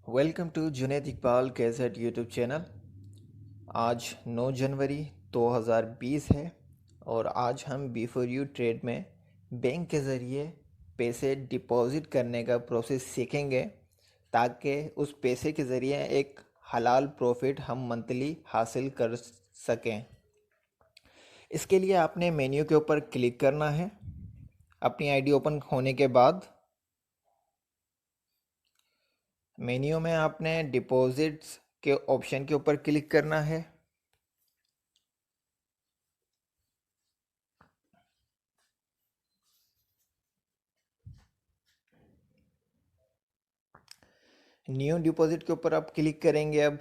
Welcome to Junaid Iqbal cassette YouTube channel. आज 9 जनवरी 2020 है और आज हम बिफोर यू ट्रेड में बैंक के ज़रिए पैसे डिपॉज़िट करने का प्रोसेस सीखेंगे ताकि उस पैसे के ज़रिए एक हलाल प्रॉफिट हम मंथली हासिल कर सकें। इसके लिए आपने मेन्यू के ऊपर क्लिक करना है। अपनी आईडी ओपन होने के बाद मेन्यू में आपने डिपॉजिट्स के ऑप्शन के ऊपर क्लिक करना है। न्यू डिपॉजिट के ऊपर आप क्लिक करेंगे। अब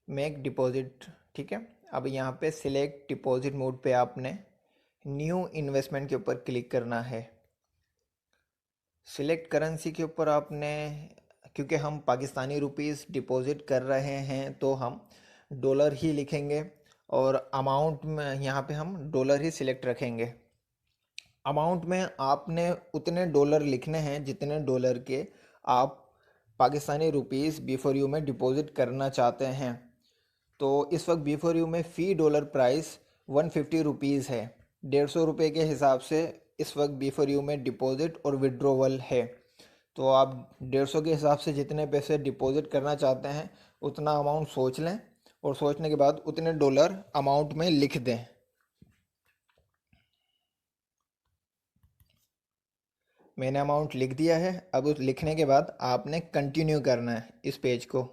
मेक डिपॉजिट, ठीक है। अब यहाँ पे सिलेक्ट डिपॉजिट मोड पे आपने न्यू इन्वेस्टमेंट के ऊपर क्लिक करना है। सिलेक्ट करेंसी के ऊपर आपने, क्योंकि हम पाकिस्तानी रुपीस डिपॉजिट कर रहे हैं तो हम डॉलर ही लिखेंगे और अमाउंट में यहाँ पे हम डॉलर ही सिलेक्ट रखेंगे। अमाउंट में आपने उतने डॉलर लिखने हैं जितने डॉलर के आप पाकिस्तानी रुपीस बिफोर यू में डिपॉजिट करना चाहते हैं। तो इस वक्त बिफोर यू में फ़ी डॉलर प्राइस 150 रुपीज़ है। 150 रुपये के हिसाब से इस वक्त बिफोर यू में डिपॉजिट और विड्रॉवल है। तो आप 150 के हिसाब से जितने पैसे डिपॉजिट करना चाहते हैं उतना अमाउंट सोच लें और सोचने के बाद उतने डॉलर अमाउंट में लिख दें। मैंने अमाउंट लिख दिया है। अब उस लिखने के बाद आपने कंटिन्यू करना है इस पेज को।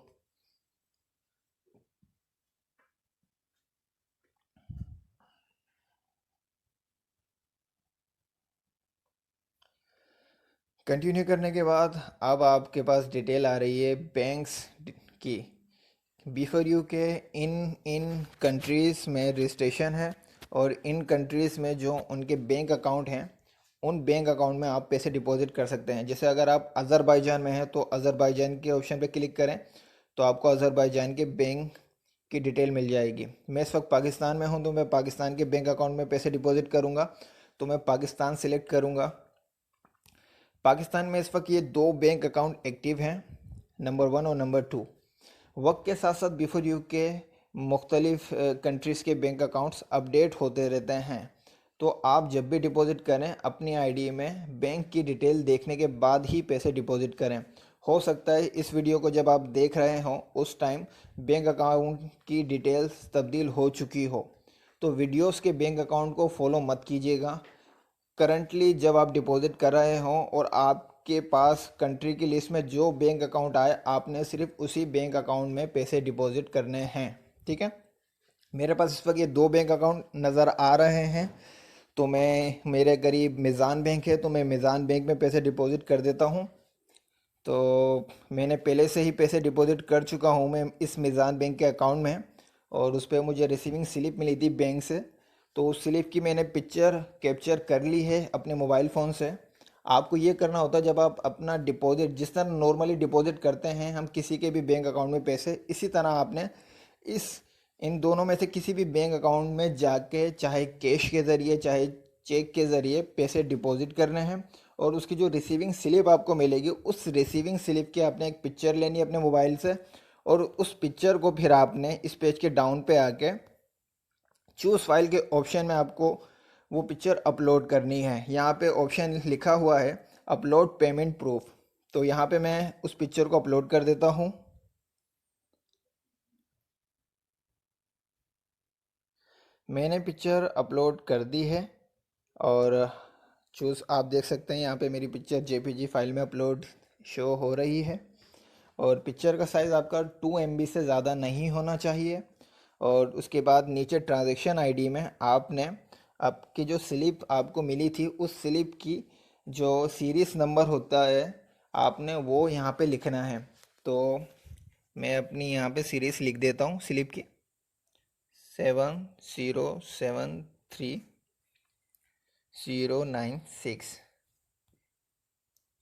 कंटिन्यू करने के बाद अब आपके पास डिटेल आ रही है बैंक्स की। बिफोर यू के इन इन कंट्रीज़ में रजिस्ट्रेशन है और इन कंट्रीज़ में जो उनके बैंक अकाउंट हैं उन बैंक अकाउंट में आप पैसे डिपॉजिट कर सकते हैं। जैसे अगर आप अज़रबैजान में हैं तो अज़रबैजान के ऑप्शन पे क्लिक करें तो आपको अज़रबैजान के बैंक की डिटेल मिल जाएगी। मैं इस वक्त पाकिस्तान में हूं तो मैं पाकिस्तान के बैंक अकाउंट में पैसे डिपॉजिट करूंगा, तो मैं पाकिस्तान सिलेक्ट करूंगा। पाकिस्तान में इस वक्त ये दो बैंक अकाउंट एक्टिव हैं, नंबर 1 और नंबर 2। वक्त के साथ साथ बिफोर यू के मुख्तलिफ कंट्रीज़ के बैंक अकाउंट्स अपडेट होते रहते हैं। तो आप जब भी डिपॉजिट करें अपनी आईडी में बैंक की डिटेल देखने के बाद ही पैसे डिपॉजिट करें। हो सकता है इस वीडियो को जब आप देख रहे हों उस टाइम बैंक अकाउंट की डिटेल्स तब्दील हो चुकी हो, तो वीडियोस के बैंक अकाउंट को फॉलो मत कीजिएगा। करंटली जब आप डिपॉजिट कर रहे हों और आपके पास कंट्री की लिस्ट में जो बैंक अकाउंट आए आपने सिर्फ उसी बैंक अकाउंट में पैसे डिपॉजिट करने हैं, ठीक है। मेरे पास इस वक्त ये दो बैंक अकाउंट नज़र आ रहे हैं, तो मैं मेरे करीब मिज़ान बैंक है तो मैं मिज़ान बैंक में पैसे डिपॉजिट कर देता हूँ। तो मैंने पहले से ही पैसे डिपॉजिट कर चुका हूँ मैं इस मिज़ान बैंक के अकाउंट में और उस पर मुझे रिसीविंग स्लिप मिली थी बैंक से। तो उस स्लिप की मैंने पिक्चर कैप्चर कर ली है अपने मोबाइल फ़ोन से। आपको ये करना होता है जब आप अपना डिपॉजिट जिस तरह नॉर्मली डिपॉजिट करते हैं हम किसी के भी बैंक अकाउंट में पैसे, इसी तरह आपने इस इन दोनों में से किसी भी बैंक अकाउंट में जाके चाहे कैश के ज़रिए चाहे चेक के ज़रिए पैसे डिपॉजिट करने हैं। और उसकी जो रिसीविंग स्लिप आपको मिलेगी उस रिसीविंग स्लिप की आपने एक पिक्चर लेनी है अपने मोबाइल से और उस पिक्चर को फिर आपने इस पेज के डाउन पे आके चूज़ फाइल के ऑप्शन में आपको वो पिक्चर अपलोड करनी है। यहाँ पे ऑप्शन लिखा हुआ है अपलोड पेमेंट प्रूफ, तो यहाँ पे मैं उस पिक्चर को अपलोड कर देता हूँ। मैंने पिक्चर अपलोड कर दी है और चूज़ आप देख सकते हैं यहाँ पे मेरी पिक्चर जेपीजी फाइल में अपलोड शो हो रही है। और पिक्चर का साइज़ आपका 2 MB से ज़्यादा नहीं होना चाहिए। और उसके बाद नीचे ट्रांजैक्शन आईडी में आपने आपकी जो स्लिप आपको मिली थी उस स्लिप की जो सीरीज़ नंबर होता है आपने वो यहाँ पे लिखना है। तो मैं अपनी यहाँ पे सीरीज़ लिख देता हूँ स्लिप की 7073096।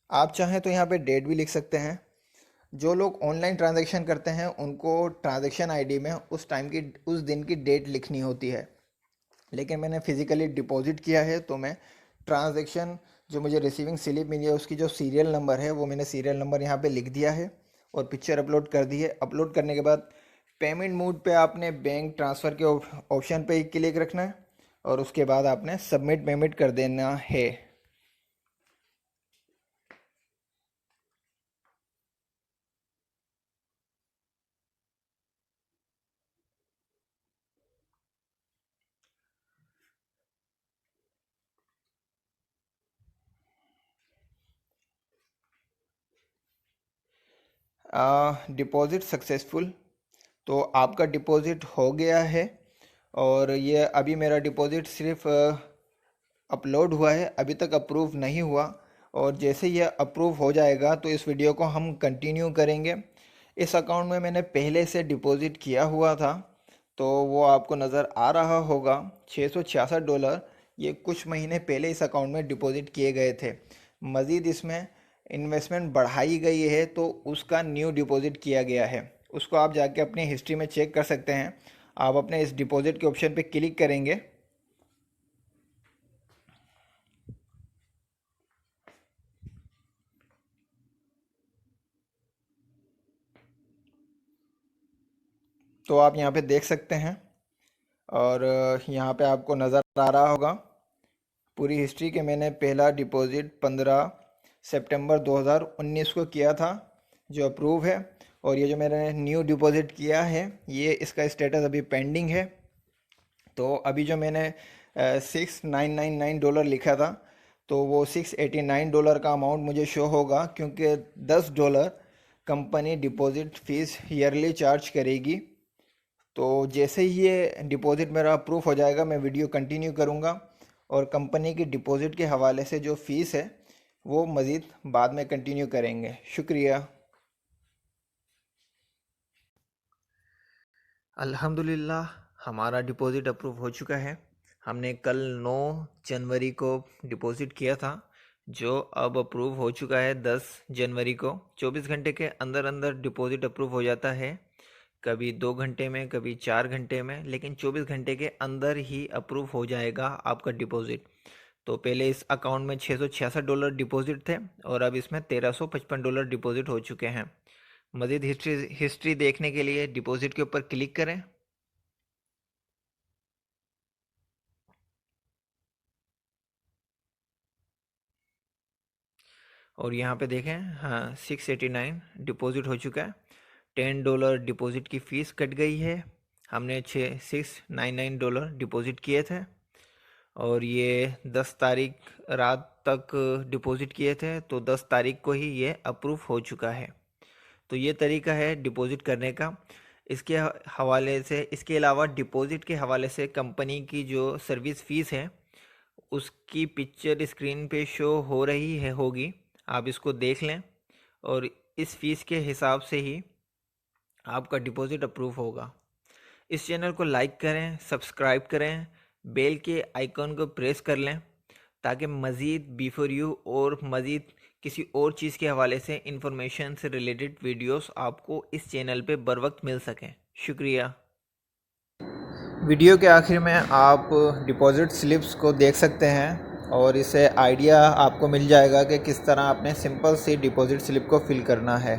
आप चाहें तो यहाँ पे डेट भी लिख सकते हैं। जो लोग ऑनलाइन ट्रांजैक्शन करते हैं उनको ट्रांजैक्शन आईडी में उस टाइम की उस दिन की डेट लिखनी होती है, लेकिन मैंने फिज़िकली डिपॉजिट किया है तो मैं ट्रांजैक्शन जो मुझे रिसीविंग स्लिप मिली है उसकी जो सीरियल नंबर है वो मैंने सीरियल नंबर यहाँ पे लिख दिया है और पिक्चर अपलोड कर दी है। अपलोड करने के बाद पेमेंट मोड पे आपने बैंक ट्रांसफ़र के ऑप्शन पे एक क्लिक रखना है और उसके बाद आपने सबमिट पेमेंट कर देना है। डिपॉज़िट सक्सेसफुल, तो आपका डिपॉज़िट हो गया है और ये अभी मेरा डिपॉज़िट सिर्फ अपलोड हुआ है, अभी तक अप्रूव नहीं हुआ। और जैसे ये अप्रूव हो जाएगा तो इस वीडियो को हम कंटिन्यू करेंगे। इस अकाउंट में मैंने पहले से डिपॉज़िट किया हुआ था तो वो आपको नज़र आ रहा होगा, $666 ये कुछ महीने पहले इस अकाउंट में डिपॉज़िट किए गए थे। मज़ीद इसमें इन्वेस्टमेंट बढ़ाई गई है तो उसका न्यू डिपॉज़िट किया गया है, उसको आप जाके अपनी हिस्ट्री में चेक कर सकते हैं। आप अपने इस डिपॉज़िट के ऑप्शन पे क्लिक करेंगे तो आप यहाँ पे देख सकते हैं और यहाँ पे आपको नज़र आ रहा होगा पूरी हिस्ट्री के मैंने पहला डिपॉज़िट 15 सितंबर 2019 को किया था जो अप्रूव है। और ये जो मैंने न्यू डिपॉज़िट किया है ये इसका स्टेटस अभी पेंडिंग है। तो अभी जो मैंने $6,999 लिखा था तो वो $689 का अमाउंट मुझे शो होगा क्योंकि $10 company deposit fees yearly charge करेगी। तो जैसे ही ये डिपॉज़िट मेरा अप्रूव हो जाएगा मैं वीडियो कंटिन्यू करूँगा और कंपनी की डिपॉज़िट के हवाले से जो फ़ीस है वो मज़ीद बाद में कंटिन्यू करेंगे। शुक्रिया। अल्हम्दुलिल्लाह हमारा डिपॉज़िट अप्रूव हो चुका है। हमने कल 9 जनवरी को डिपॉज़िट किया था जो अब अप्रूव हो चुका है 10 जनवरी को। 24 घंटे के अंदर अंदर डिपॉज़िट अप्रूव हो जाता है, कभी 2 घंटे में कभी 4 घंटे में, लेकिन 24 घंटे के अंदर ही अप्रूव हो जाएगा आपका डिपॉज़िट। तो पहले इस अकाउंट में $666 डिपॉज़िट थे और अब इसमें $1355 डिपॉज़िट हो चुके हैं। मज़ीद हिस्ट्री देखने के लिए डिपॉज़िट के ऊपर क्लिक करें और यहाँ पे देखें, हाँ 689 डिपॉज़िट हो चुका है। $10 डिपॉज़िट की फ़ीस कट गई है। हमने $699 डिपॉज़िट किए थे और ये 10 तारीख रात तक डिपॉज़िट किए थे तो 10 तारीख को ही ये अप्रूव हो चुका है। तो ये तरीका है डिपॉज़िट करने का। इसके हवाले से, इसके अलावा डिपॉज़िट के हवाले से कंपनी की जो सर्विस फ़ीस है उसकी पिक्चर स्क्रीन पे शो हो रही है होगी, आप इसको देख लें और इस फ़ीस के हिसाब से ही आपका डिपॉज़िट अप्रूव होगा। इस चैनल को लाइक करें, सब्सक्राइब करें, बेल के आइकॉन को प्रेस कर लें ताकि मज़ीद बिफोर यू और मज़ीद किसी और चीज़ के हवाले से इंफॉर्मेशन से रिलेटेड वीडियोस आपको इस चैनल पे बर वक्त मिल सकें। शुक्रिया। वीडियो के आखिर में आप डिपॉज़िट स्लिप्स को देख सकते हैं और इससे आइडिया आपको मिल जाएगा कि किस तरह आपने सिंपल सी डिपॉज़िट स्लिप को फिल करना है।